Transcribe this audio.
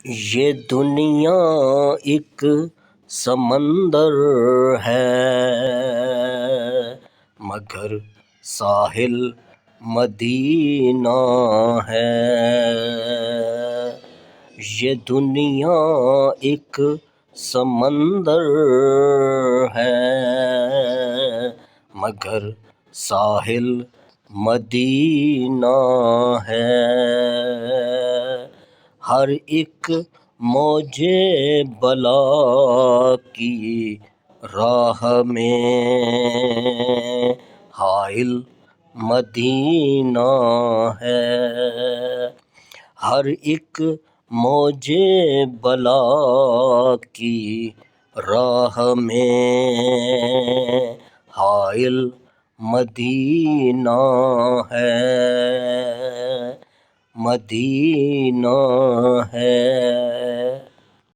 یہ دنیا ایک سمندر ہے مگر ساحل مدینہ ہے۔ یہ دنیا ایک سمندر ہے مگر ساحل مدینہ ہے۔ ہر ایک موج بلا کی راہ میں حائل مدینہ ہے۔ ہر ایک موج بلا کی راہ میں حائل مدینہ ہے، مدینہ ہے۔